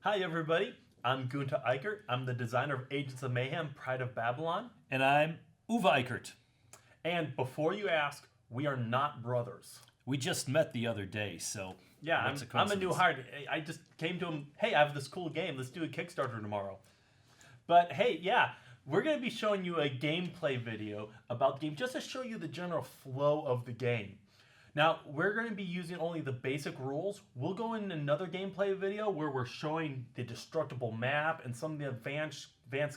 Hi everybody, I'm Gunter Eichert. I'm the designer of Agents of Mayhem, Pride of Babylon. And I'm Uwe Eichert. And before you ask, we are not brothers. We just met the other day, so yeah, I'm a new hire. I just came to him, hey, I have this cool game. Let's do a Kickstarter tomorrow. But hey, yeah, we're going to be showing you a gameplay video about the game just to show you the general flow of the game. Now, we're going to be using only the basic rules. We'll go in another gameplay video where we're showing the destructible map and some of the advanced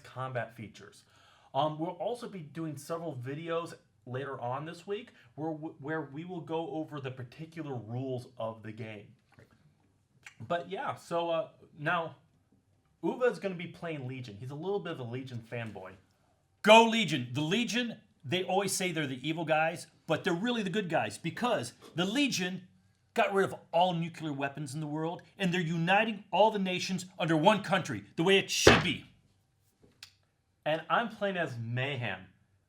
combat features. We'll also be doing several videos later on this week where we will go over the particular rules of the game. But yeah, so now Uwe is going to be playing Legion. He's a little bit of a Legion fanboy. Go Legion! The Legion, they always say they're the evil guys, but they're really the good guys because the Legion got rid of all nuclear weapons in the world and they're uniting all the nations under one country, the way it should be. And I'm playing as Mayhem,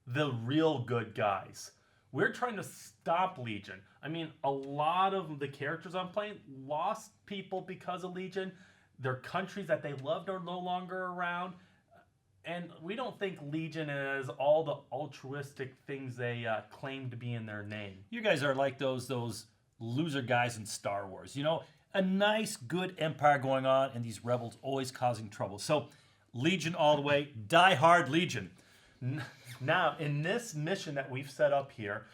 the real good guys. We're trying to stop Legion. I mean, a lot of the characters I'm playing lost people because of Legion. Their countries that they loved are no longer around. And we don't think Legion is all the altruistic things they claim to be in their name. You guys are like those loser guys in Star Wars. You know, a nice, good empire going on and these rebels always causing trouble. So, Legion all the way. Die hard, Legion. Now, in this mission that we've set up here,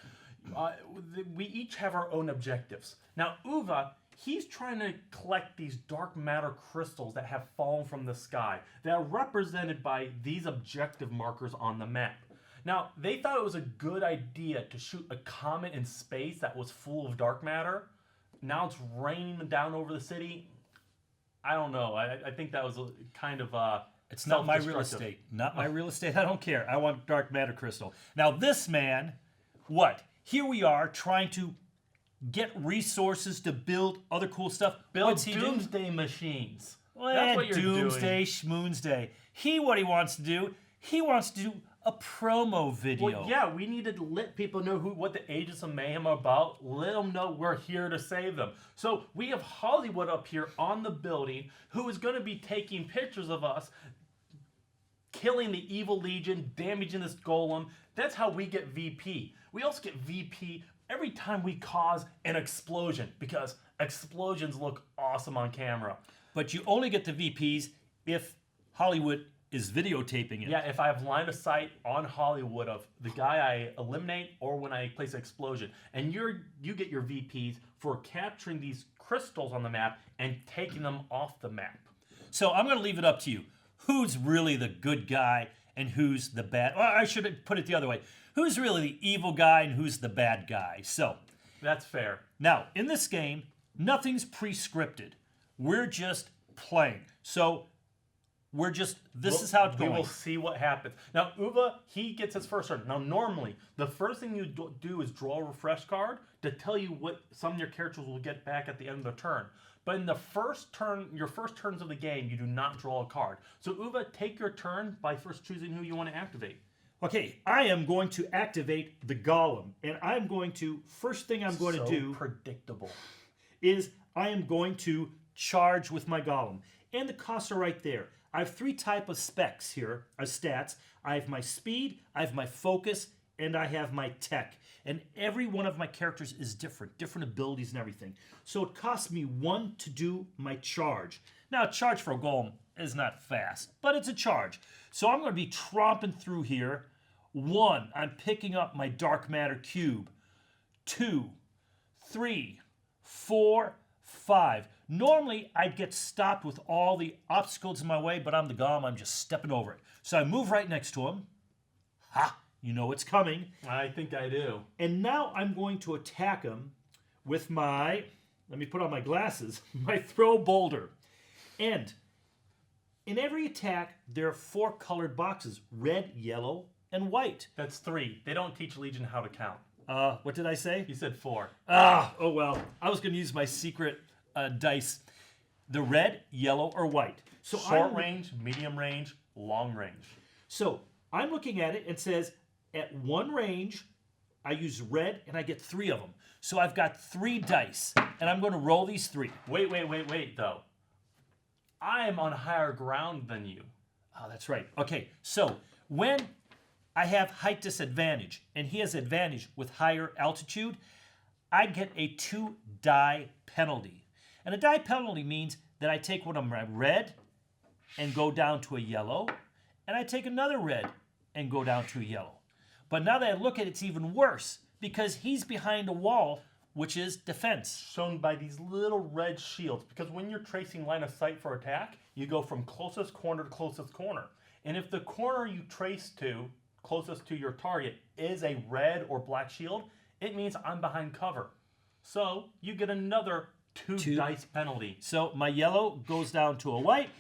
we each have our own objectives. Now, Uwe, he's trying to collect these dark matter crystals that have fallen from the sky that are represented by these objective markers on the map. Now, they thought it was a good idea to shoot a comet in space that was full of dark matter. Now it's raining down over the city. I don't know. I think that was a kind of it's not my real estate. Not my real estate. I don't care. I want dark matter crystal. Now this man, what? Here we are trying to get resources to build other cool stuff. Build doomsday machines. Well, that's what you're doomsday, schmoonsday. What he wants to do, he wants to do a promo video. Well, yeah, we need to let people know what the Agents of Mayhem are about. Let them know we're here to save them. So we have Hollywood up here on the building who is going to be taking pictures of us killing the evil Legion, damaging this golem. That's how we get VP. We also get VP every time we cause an explosion because explosions look awesome on camera. But you only get the VPs if Hollywood is videotaping it. Yeah, if I have line of sight on Hollywood of the guy I eliminate or when I place an explosion. And you get your VPs for capturing these crystals on the map and taking them off the map. So I'm going to leave it up to you. Who's really the good guy and who's the bad? Or I should put it the other way. Who's really the evil guy and who's the bad guy? So that's fair. Now, in this game, nothing's pre-scripted. We're just playing. So this is how it's going. We will see what happens. Now, Uwe, he gets his first turn. Now, normally, the first thing you do is draw a refresh card to tell you what some of your characters will get back at the end of the turn. But in the first turn, your first turns of the game, you do not draw a card. So, Uwe, take your turn by first choosing who you want to activate. Okay, I am going to activate the golem. And I'm going to, first thing I'm going to do... predictable. ...is I am going to charge with my golem. And the costs are right there. I have 3 types of specs here, stats. I have my speed, I have my focus, and I have my tech. And every one of my characters is different abilities and everything. So it costs me 1 to do my charge. Now, a charge for a golem is not fast, but it's a charge. So I'm going to be tromping through here. 1, I'm picking up my dark matter cube. 2, 3, 4, 5. Normally, I'd get stopped with all the obstacles in my way, but I'm the golem. I'm just stepping over it. So I move right next to him. Ha! You know what's coming. I think I do. And now I'm going to attack him with my, let me put on my glasses, my throw boulder. And in every attack, there are 4 colored boxes, red, yellow, and white. That's 3. They don't teach Legion how to count. What did I say? You said 4. Oh well. I was going to use my secret dice. The red, yellow, or white. So short range, medium range, long range. So I'm looking at it. It says at 1 range, I use red and I get 3 of them. So I've got 3 dice and I'm going to roll these 3. Wait, though. I am on higher ground than you. Oh, that's right. Okay, so when I have height disadvantage and he has advantage with higher altitude, I get a 2 die penalty. And a die penalty means that I take one of my red and go down to a yellow, and I take another red and go down to a yellow. But now that I look at it, it's even worse because he's behind a wall, which is defense. Shown by these little red shields, because when you're tracing line of sight for attack, you go from closest corner to closest corner. And if the corner you trace to, closest to your target, is a red or black shield, it means I'm behind cover. So you get another 2 dice penalty. So my yellow goes down to a white,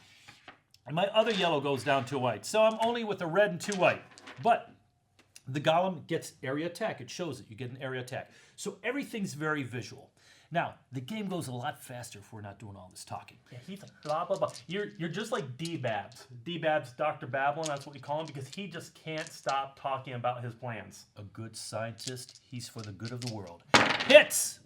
and my other yellow goes down to a white. So I'm only with a red and 2 white. But the golem gets area attack. It shows it. You get an area attack. So everything's very visual. Now, the game goes a lot faster if we're not doing all this talking. Yeah, he's like blah, blah, blah. You're just like D-Babs. D-Babs, Dr. Babylon, that's what we call him, because he just can't stop talking about his plans. A good scientist, he's for the good of the world. Hits!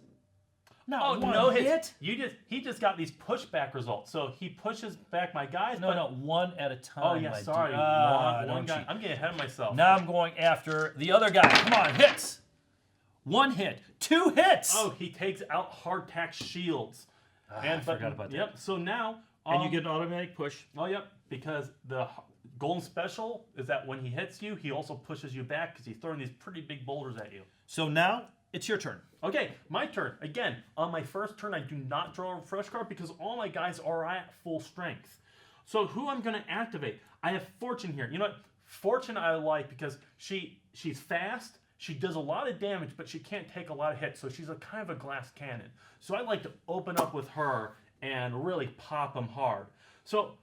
Oh, no hits. He just got these pushback results. So he pushes back my guys. No, one at a time. Oh, yeah, sorry. One guy. I'm getting ahead of myself. Now I'm going after the other guy. Come on, hits! 1 hit. 2 hits! Oh, he takes out hardtack shields. I forgot about that. Yep, so now... and you get an automatic push. Oh, yep, because the golden special is that when he hits you, he also pushes you back because he's throwing these pretty big boulders at you. So now, it's your turn. Okay, my turn. Again, on my first turn, I do not draw a fresh card because all my guys are at full strength. So who I'm going to activate? I have Fortune here. You know what? Fortune I like because she's fast. She does a lot of damage, but she can't take a lot of hits. So she's a kind of a glass cannon. So I like to open up with her and really pop them hard. So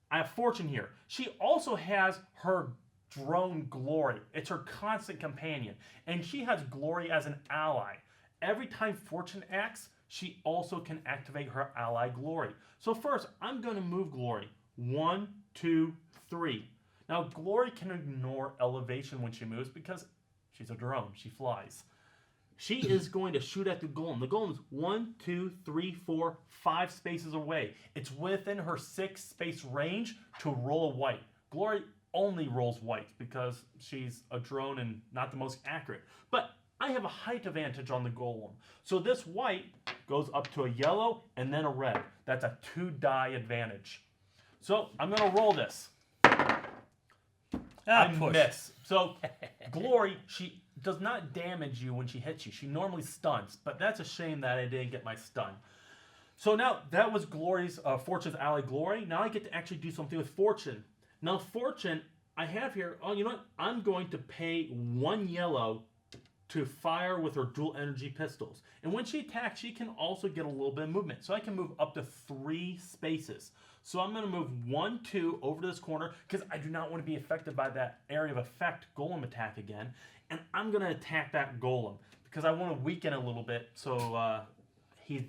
I have Fortune here. She also has her drone Glory. It's her constant companion. And she has Glory as an ally. Every time Fortune acts, she also can activate her ally Glory. So first, I'm going to move Glory. 1, 2, 3. Now, Glory can ignore elevation when she moves because she's a drone. She flies. She is going to shoot at the golem. The golem is 1, 2, 3, 4, 5 spaces away. It's within her 6 space range to roll a white. Glory only rolls white because she's a drone and not the most accurate. But I have a height advantage on the golem. So this white goes up to a yellow and then a red. That's a 2 die advantage. So I'm going to roll this. I miss. So Glory, she does not damage you when she hits you. She normally stuns, but that's a shame that I didn't get my stun. So now that was Glory's Fortune's ally Glory. Now I get to actually do something with Fortune. Now Fortune, I have here, oh, you know what? I'm going to pay 1 yellow to fire with her dual energy pistols. And when she attacks, she can also get a little bit of movement. So I can move up to 3 spaces. So I'm going to move 1, 2 over to this corner because I do not want to be affected by that area of effect golem attack again. And I'm going to attack that golem because I want to weaken a little bit so he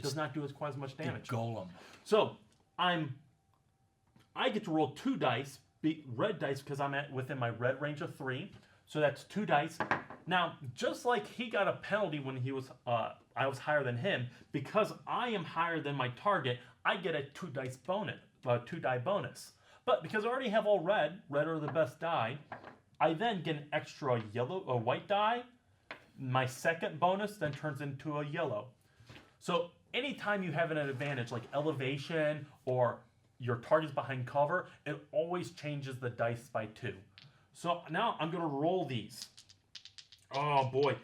does not do quite as much damage. The golem. So I get to roll 2 dice, red dice, because I'm within my red range of 3. So that's 2 dice. Now, just like he got a penalty when he was, I was higher than him, because I am higher than my target, I get a 2 dice bonus, 2 die bonus. But because I already have all red are the best die, I then get an extra white die. My second bonus then turns into a yellow. So anytime you have an advantage like elevation or your target's behind cover, it always changes the dice by 2. So now I'm going to roll these. Oh, boy.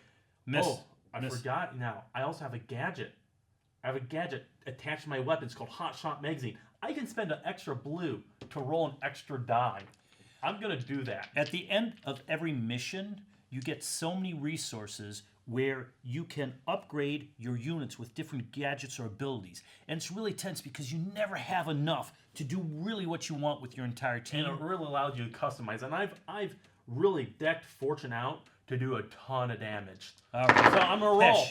Miss. Oh, I forgot now. I also have a gadget. I have a gadget attached to my weapon. It's called Hot Shot Magazine. I can spend an extra blue to roll an extra die. I'm going to do that. At the end of every mission, you get so many resources where you can upgrade your units with different gadgets or abilities. And it's really tense because you never have enough to do really what you want with your entire team. And it really allows you to customize. And I've really decked Fortune out to do a ton of damage. All right. So I'm going to roll.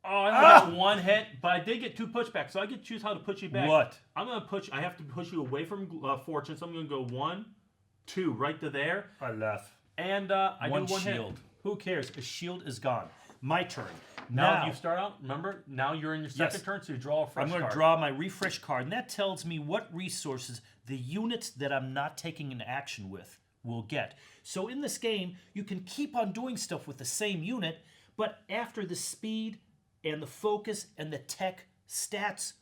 Oh, I only got 1 hit, but I did get 2 pushbacks, so I get to choose how to push you back. What? I'm going to push. I have to push you away from Fortune, so I'm going to go 1, 2, right to there. I laugh. And I one do 1 shield. hit. Who cares? A shield is gone. My turn. Now you start out, remember, now you're in your second turn, so you draw a fresh I'm going card. to draw my refresh card, and that tells me what resources the units that I'm not taking an action with will get. So in this game, you can keep on doing stuff with the same unit, but after the speed and the focus and the tech stats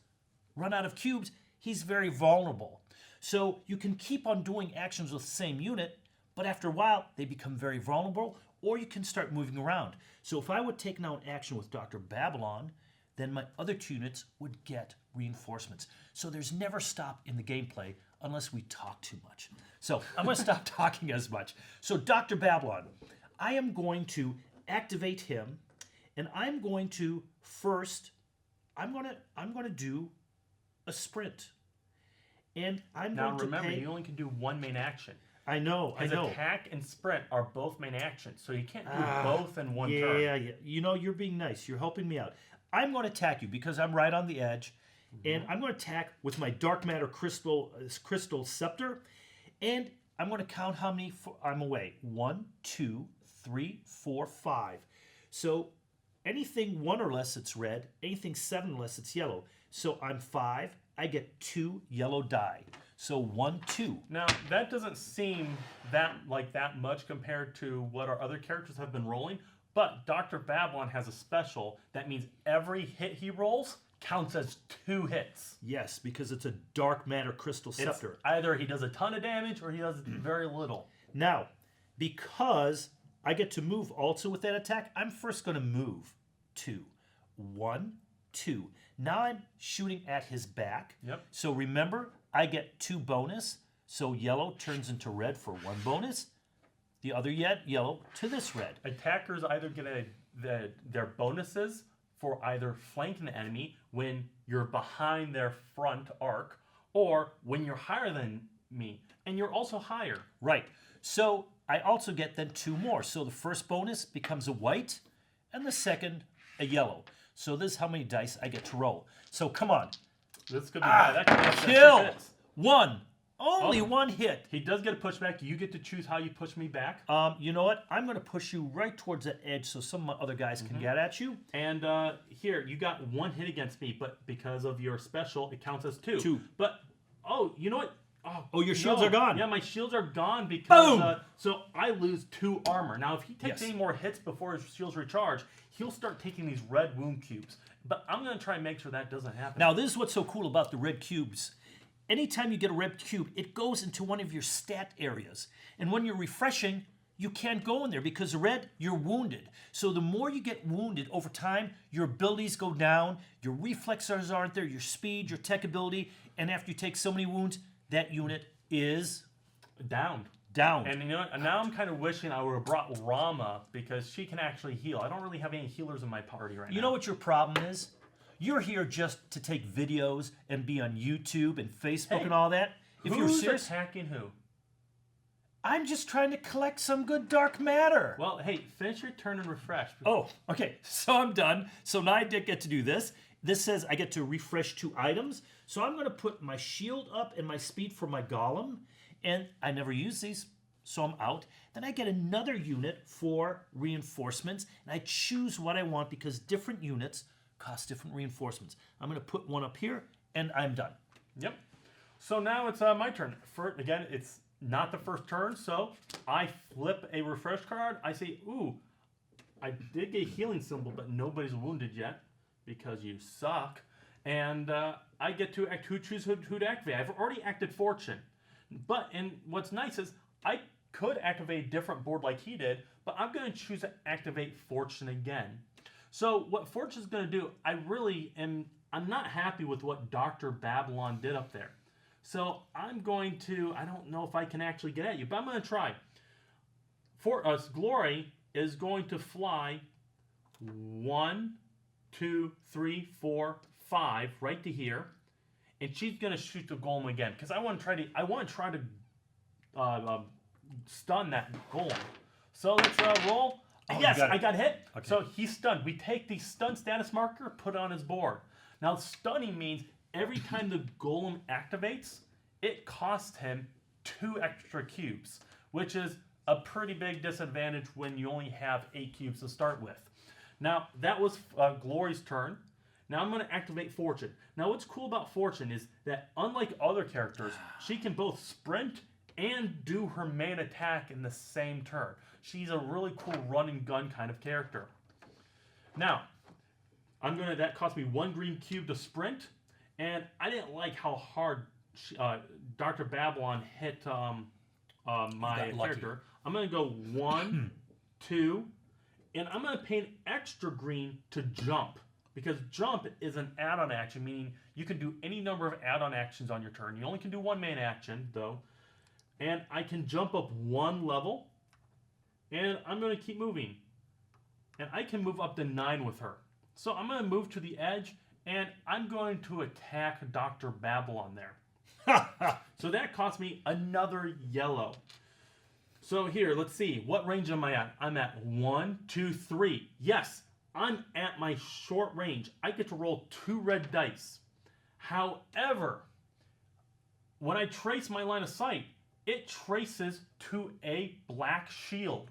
run out of cubes, he's very vulnerable. So you can keep on doing actions with the same unit, but after a while, they become very vulnerable, or you can start moving around. So if I would take now an action with Dr. Babylon, then my other two units would get reinforcements. So there's never stop in the gameplay unless we talk too much. So I'm going to stop talking as much. So Dr. Babylon, I am going to activate him, and I'm going to first, I'm going to do a sprint. And I'm now going to remember, pay... you only can do one main action. I know. His attack and sprint are both main actions, so you can't do both in one Yeah, turn. yeah. You know, you're being nice. You're helping me out. I'm going to attack you because I'm right on the edge, and I'm going to attack with my dark matter crystal scepter, and I'm going to count how many I'm away. 1, 2, 3, 4, 5. So anything 1 or less, it's red. Anything 7 or less, it's yellow. So I'm 5. I get 2 yellow die. So 1, 2. Now, that doesn't seem that much compared to what our other characters have been rolling, but Dr. Babylon has a special that means every hit he rolls counts as 2 hits. Yes, because it's a dark matter crystal scepter. Either he does a ton of damage or he does very little. Now, because I get to move also with that attack, I'm first going to move 2. 1, 2. Now I'm shooting at his back. Yep. So remember, I get 2 bonus. So yellow turns into red for 1 bonus. The other yellow to this red. Attackers either get their bonuses for either flanking the enemy when you're behind their front arc, or when you're higher than me, and you're also higher. Right. So I also get then 2 more. So the first bonus becomes a white, and the second a yellow. So this is how many dice I get to roll. So come on. This could be bad. That could be upset Kill! 6 hits. 1. Only 1 hit. He does get a pushback. You get to choose how you push me back. You know what? I'm going to push you right towards that edge so some of my other guys can get at you. And here, you got 1 hit against me, but because of your special, it counts as 2. 2. But, you know what? Oh, your shields are gone. Yeah, my shields are gone because... Boom! So I lose 2 armor. Now, if he takes Yes. any more hits before his shields recharge, he'll start taking these red wound cubes. But I'm going to try and make sure that doesn't happen. Now, this is what's so cool about the red cubes. Anytime you get a red cube, it goes into one of your stat areas. And when you're refreshing, you can't go in there because the red, you're wounded. So the more you get wounded over time, your abilities go down, your reflexes aren't there, your speed, your tech ability, and after you take so many wounds, that unit is down. And you know what? Now I'm kind of wishing I would have brought Rama because she can actually heal. I don't really have any healers in my party right now. You know what your problem is? You're here just to take videos and be on YouTube and Facebook and all that. If you're Who's serious, attacking who? I'm just trying to collect some good dark matter. Well, hey, finish your turn and refresh. Oh, okay. So I'm done. So now I did get to do this. This says I get to refresh 2 items. So I'm going to put my shield up and my speed for my golem. And I never use these, so I'm out. Then I get another unit for reinforcements. And I choose what I want because different units cost different reinforcements. I'm going to put 1 up here, and I'm done. Yep. So now it's my turn. Again, it's not the first turn, so I flip a refresh card. I say, ooh, I did get a healing symbol, but nobody's wounded yet because you suck. And I get to choose who to activate. I've already acted Fortune. And what's nice is I could activate a different board like he did, but I'm going to choose to activate Fortune again. So what Fortune's going to do, I'm not happy with what Dr. Babylon did up there. So I'm going to, I don't know if I can actually get at you, but I'm going to try. For us, Glory is going to fly 1, 2, 3, 4, 5 right to here. And she's going to shoot the golem again because I want to try to stun that golem. So let's roll. Oh, yes, I got hit. Okay. So he's stunned. We take the stun status marker, put it on his board. Now stunning means every time the golem activates, it costs him 2 extra cubes, which is a pretty big disadvantage when you only have 8 cubes to start with. Now, that was Glory's turn. Now I'm going to activate Fortune. Now, what's cool about Fortune is that unlike other characters, she can both sprint and do her main attack in the same turn. She's a really cool run and gun kind of character. Now, that cost me 1 green cube to sprint, and I didn't like how hard Dr. Babylon hit my character. I'm going to go 1, 2, and I'm going to pay an extra green to jump. Because jump is an add-on action, meaning you can do any number of add-on actions on your turn. You only can do one main action, though. And I can jump up 1 level, and I'm going to keep moving. And I can move up to 9 with her. So I'm going to move to the edge, and I'm going to attack Dr. Babylon there. So that cost me another yellow. So here, let's see. What range am I at? I'm at 1, 2, 3. Yes, I'm at my short range. I get to roll 2 red dice. However, when I trace my line of sight, it traces to a black shield.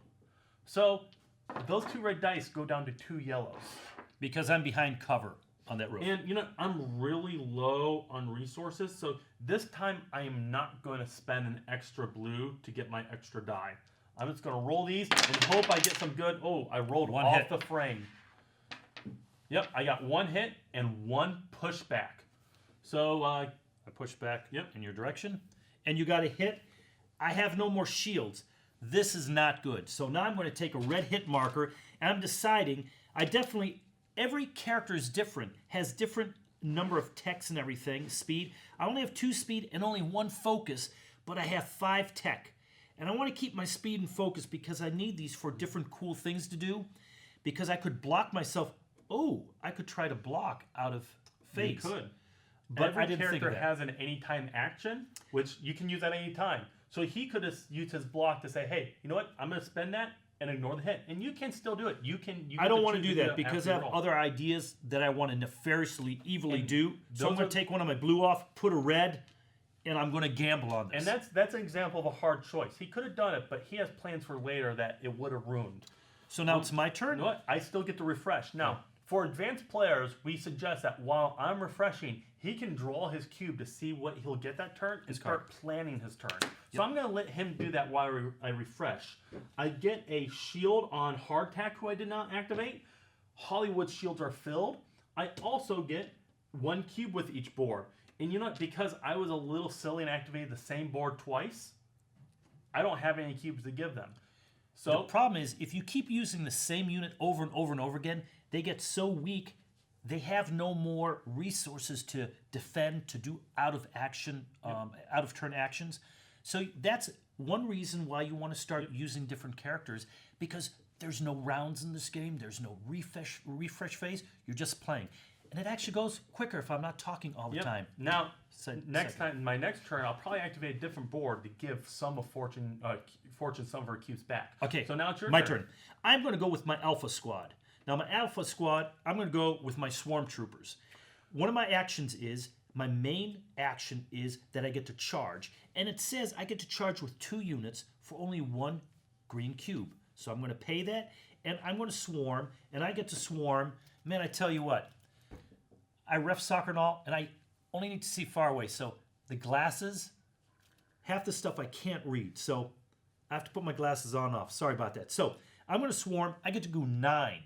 So those 2 red dice go down to 2 yellows. Because I'm behind cover on that roof. And, I'm really low on resources, so this time I am not going to spend an extra blue to get my extra die. I'm just going to roll these and hope I get some good... Oh, I rolled one off the frame. Yep, I got 1 hit and 1 pushback. So, I push back in your direction. And you got a hit. I have no more shields. This is not good. So now I'm going to take a red hit marker, and I'm deciding, every character is different, has different number of techs and everything, speed. I only have 2 speed and only 1 focus, but I have 5 tech. And I want to keep my speed and focus because I need these for different cool things to do. Because I could block myself. Oh, I could try to block out of phase. You could. But every I didn't think of character that. has an anytime action, which you can use at any time. So he could have used his block to say, hey, you know what? I'm going to spend that and ignore the hit. And you can still do it. I don't want to do that because I have other ideas that I want to nefariously, evilly do. So I'm going to take one of my blue off, put a red, and I'm going to gamble on this. And that's an example of a hard choice. He could have done it, but he has plans for later that it would have ruined. So now it's my turn? You know what? I still get to refresh. Now, for advanced players, we suggest that while I'm refreshing, he can draw his cube to see what he'll get that turn and start planning his turn. So I'm going to let him do that while I refresh. I get a shield on Hardtack, who I did not activate. Hollywood shields are filled. I also get 1 cube with each board. And you know what? Because I was a little silly and activated the same board twice, I don't have any cubes to give them. So the problem is, if you keep using the same unit over and over and over again, they get so weak, they have no more resources to defend, to do out of turn actions. So that's one reason why you want to start using different characters, because there's no rounds in this game, there's no refresh phase, you're just playing. And it actually goes quicker if I'm not talking all the time. Now, my next turn, I'll probably activate a different board to give some of Fortune some of her cubes back. Okay, so now it's your my turn. I'm going to go with my Alpha Squad. Now, my Alpha Squad, I'm going to go with my Swarm Troopers. One of my actions is, my main action is that I get to charge. And it says I get to charge with 2 units for only 1 green cube. So I'm going to pay that, and I'm going to swarm, and I get to swarm. Man, I tell you what, I ref soccer and all, and I only need to see far away. So the glasses, half the stuff I can't read. So I have to put my glasses on and off. Sorry about that. So I'm going to swarm. I get to go 9.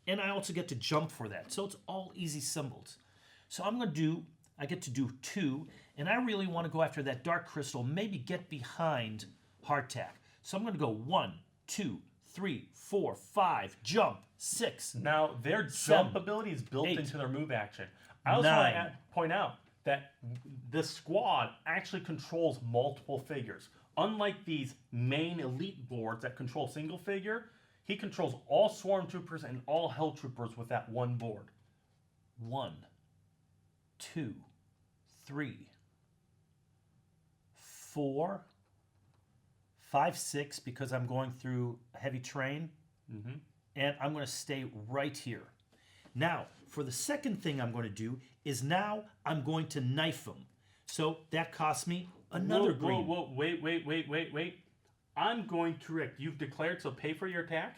And I also get to jump for that. So it's all easy symbols. So I get to do 2. And I really want to go after that Dark Crystal, maybe get behind Hardtack. So I'm going to go 1, 2, 3, 4, 5, jump, 6. Now, their jump ability is built 8, into their move action. I also want to point out that this squad actually controls multiple figures. Unlike these main elite boards that control single figure, he controls all Swarm Troopers and all Hell Troopers with that 1 board. 1, 2, 3, 4, 5, 6, because I'm going through a heavy terrain. And I'm going to stay right here. Now, for the second thing I'm going to do is now I'm going to knife him. So that costs me another green. Whoa, wait. I'm going to Rick. You've declared, so pay for your attack.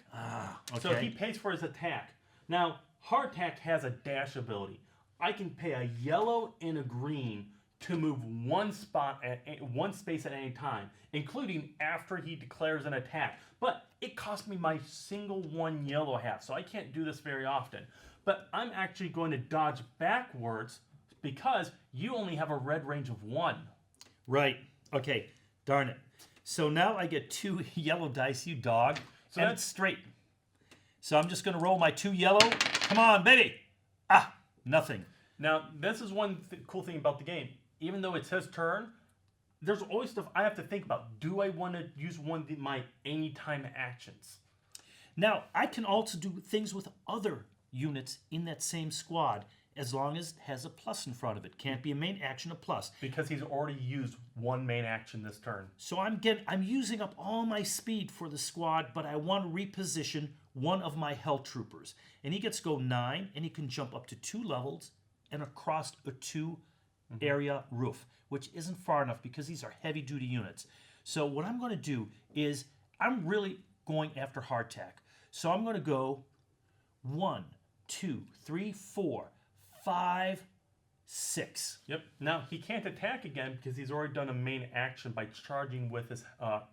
Okay. So he pays for his attack. Now, hardtack has a dash ability. I can pay a yellow and a green to move one space at any time, including after he declares an attack. But it cost me my single one yellow half, so I can't do this very often. But I'm actually going to dodge backwards because you only have a red range of 1. Right. Okay. Darn it. So now I get 2 yellow dice, you dog. So and it's straight. So I'm just going to roll my 2 yellow. Come on, baby. Ah, nothing. Now, this is one cool thing about the game. Even though it's his turn, there's always stuff I have to think about. Do I want to use one of my anytime actions? Now, I can also do things with other units in that same squad as long as it has a plus in front of it. Can't be a main action, a plus. Because he's already used one main action this turn. So I'm using up all my speed for the squad, but I want to reposition one of my Hell Troopers. And he gets to go 9, and he can jump up to 2 levels and across a 2-area roof, which isn't far enough because these are heavy-duty units. So what I'm going to do is I'm really going after hardtack. So I'm going to go 1, 2, 3, 4, 5, 6. Yep. Now, he can't attack again because he's already done a main action by charging with his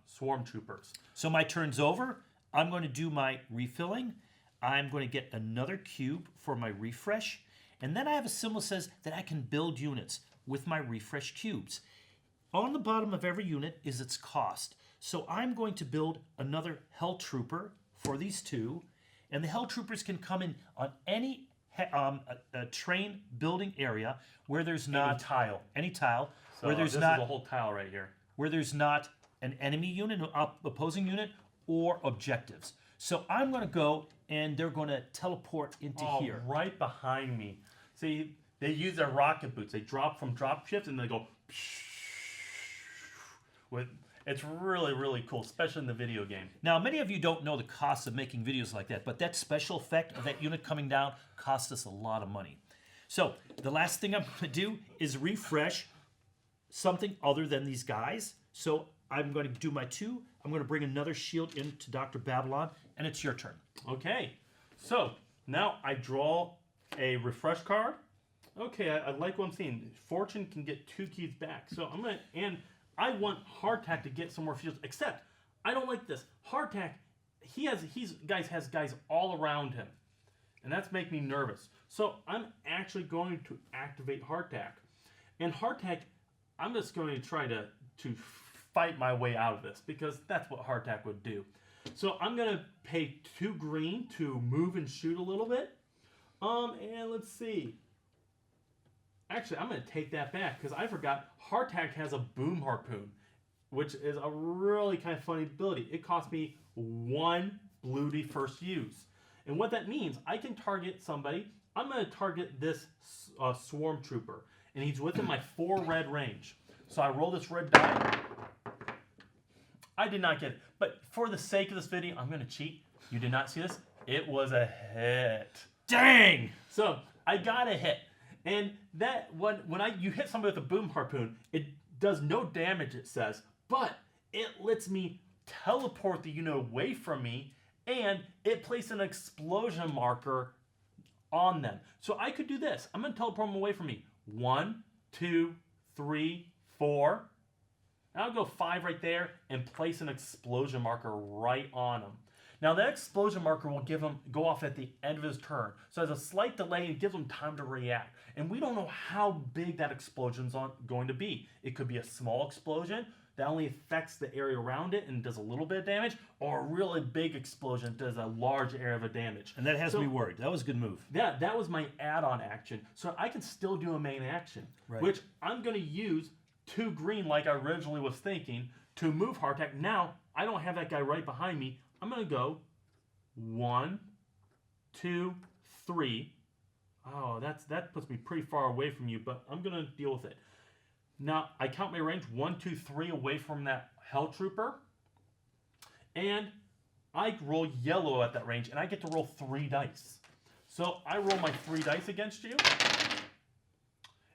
swarm troopers. So my turn's over. I'm going to do my refilling. I'm going to get another cube for my refresh. And then I have a symbol that says that I can build units with my refresh cubes. On the bottom of every unit is its cost. So I'm going to build another Hell Trooper for these 2. And the Hell Troopers can come in on any train building area where there's not any tile, So where there's this not is a whole tile right here. where there's not an enemy unit, an opposing unit, or objectives. So I'm going to go, and they're going to teleport into here. Right behind me. See, they use their rocket boots. They drop from drop shifts, and they go. It's really, really cool, especially in the video game. Now, many of you don't know the cost of making videos like that, but that special effect of that unit coming down cost us a lot of money. So the last thing I'm going to do is refresh something other than these guys. So I'm going to do my 2. I'm going to bring another shield into Dr. Babylon, and it's your turn. Okay, so now I draw a refresh card. Okay, I like what I'm seeing. Fortune can get 2 keys back. So I'm going to, and I want hardtack to get some more fields, except I don't like this. Hardtack, has guys all around him, and that's making me nervous. So I'm actually going to activate hardtack. And hardtack, I'm just going to try to fight my way out of this because that's what hardtack would do. So I'm going to pay 2 green to move and shoot a little bit. And let's see. Actually, I'm going to take that back because I forgot hardtack has a boom harpoon, which is a really kind of funny ability. It cost me 1 blue to first use. And what that means, I can target somebody. I'm going to target this swarm trooper, and he's within my 4 red range. So I roll this red die. I did not get it. But for the sake of this video, I'm going to cheat. You did not see this. It was a hit. Dang! So I got a hit. And that when you hit somebody with a boom harpoon, it does no damage, it says, but it lets me teleport the unit away from me, and it places an explosion marker on them. So I could do this. I'm going to teleport them away from me. 1, 2, 3, 4. And I'll go 5 right there and place an explosion marker right on them. Now that explosion marker will go off at the end of his turn. So there's a slight delay and gives him time to react. And we don't know how big that explosion's going to be. It could be a small explosion that only affects the area around it and does a little bit of damage, or a really big explosion that does a large area of damage. And that has me worried. That was a good move. Yeah, that was my add-on action. So I can still do a main action, which I'm going to use 2 green like I originally was thinking to move hardtack. Now, I don't have that guy right behind me. I'm going to go 1, 2, 3. Oh, that puts me pretty far away from you, but I'm going to deal with it. Now, I count my range 1, 2, 3 away from that Hell Trooper. And I roll yellow at that range, and I get to roll 3 dice. So I roll my 3 dice against you.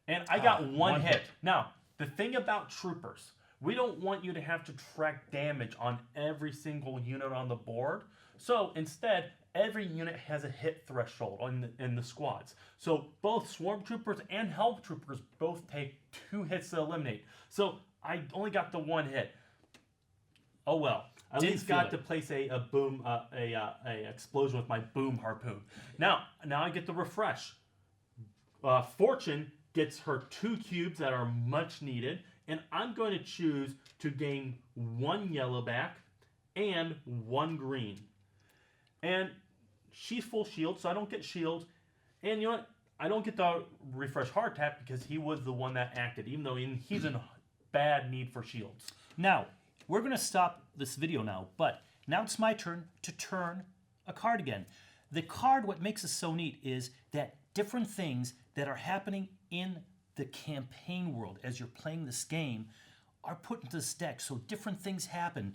And I got one hit. Now, the thing about troopers, we don't want you to have to track damage on every single unit on the board. So instead, every unit has a hit threshold in the squads. So both swarm troopers and health troopers both take 2 hits to eliminate. So I only got the 1 hit. Oh well. I at least got to place a boom, a explosion with my boom harpoon. Now I get the refresh. Fortune gets her 2 cubes that are much needed, and I'm going to choose to gain 1 yellow back and 1 green. And she's full shield, so I don't get shield. And you know what? I don't get the refresh hard tap because he was the one that acted, even though he's in bad need for shields. Now, we're going to stop this video now, but now it's my turn to turn a card again. The card, what makes it so neat is that different things that are happening in the campaign world as you're playing this game are put into this deck. So different things happen.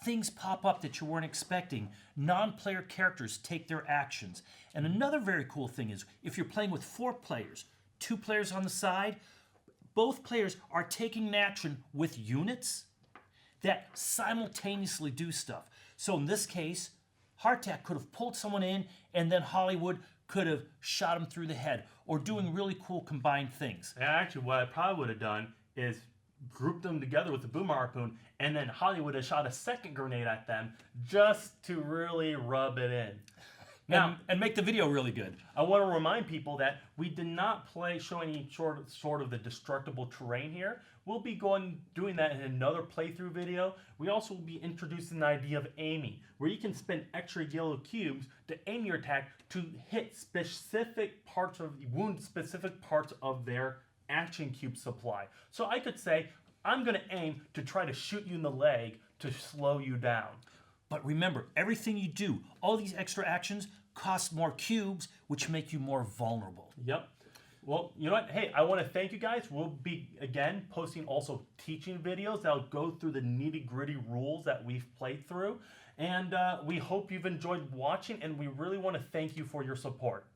Things pop up that you weren't expecting. Non-player characters take their actions. And another very cool thing is if you're playing with 4 players, 2 players on the side, both players are taking an action with units that simultaneously do stuff. So in this case, Hardtack could have pulled someone in and then Hollywood could have shot him through the head or doing really cool combined things. And actually, what I probably would have done is group them together with the boom harpoon, and then Hollywood has shot a second grenade at them just to really rub it in. Now, and make the video really good. I want to remind people that we did not show any sort of the destructible terrain here. We'll be doing that in another playthrough video. We also will be introducing the idea of aiming, where you can spend extra yellow cubes to aim your attack to hit wound specific parts of their action cube supply. So I could say, I'm going to aim to try to shoot you in the leg to slow you down. But remember, everything you do, all these extra actions cost more cubes, which make you more vulnerable. Yep. Well, you know what? Hey, I want to thank you guys. We'll be, again, posting also teaching videos that'll go through the nitty-gritty rules that we've played through. And we hope you've enjoyed watching, and we really want to thank you for your support.